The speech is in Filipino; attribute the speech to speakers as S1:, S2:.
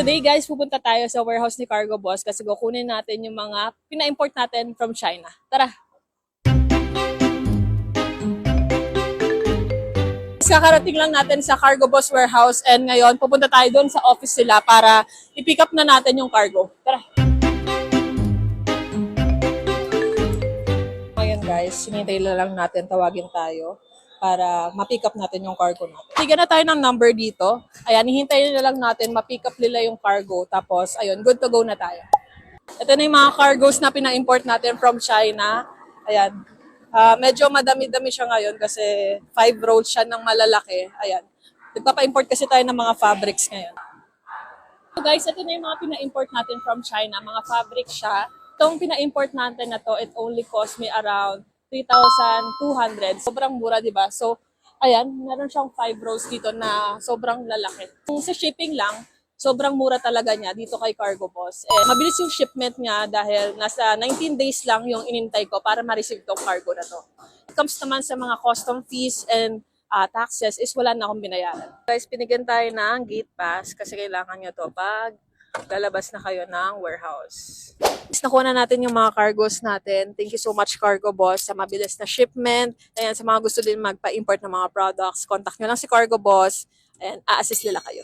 S1: Today guys, pupunta tayo sa warehouse ni Cargo Boss kasi kukunin natin yung mga pina-import natin from China. Tara! Kakarating lang natin sa Cargo Boss warehouse and ngayon pupunta tayo doon sa office sila para i-pick up na natin yung cargo. Tara! Ngayon guys, sinintay lang natin, tawagin tayo para ma-pick up natin yung cargo natin. Bigyan na tayo ng number dito. Ayan, hihintayin na lang natin, ma-pick up nila yung cargo. Tapos, ayun, good to go na tayo. Ito na yung mga cargos na pina-import natin from China. Ayan. Medyo madami-dami siya ngayon kasi 5 rolls siya ng malalaki. Ayan. Nagpapa-import kasi tayo ng mga fabrics ngayon. So guys, ito na yung mga pina-import natin from China. Mga fabric siya. Itong pina-import natin na to, it only cost me around 3,200. Sobrang mura, di ba? So, ayan, meron siyang 5 rows dito na sobrang lalaki. Kung sa shipping lang, sobrang mura talaga niya dito kay Cargo Boss. Mabilis yung shipment niya dahil nasa 19 days lang yung inintay ko para ma-receive tong cargo na to. It comes naman sa mga custom fees and taxes is wala na akong binayaran. Guys, pinigyan tayo ng gate pass kasi kailangan nyo to pag lalabas na kayo ng warehouse. Nakuha na natin yung mga cargos natin. Thank you so much Cargo Boss sa mabilis na shipment. Ayan, sa mga gusto din magpa-import ng mga products, contact nyo lang si Cargo Boss and a-assist nila kayo.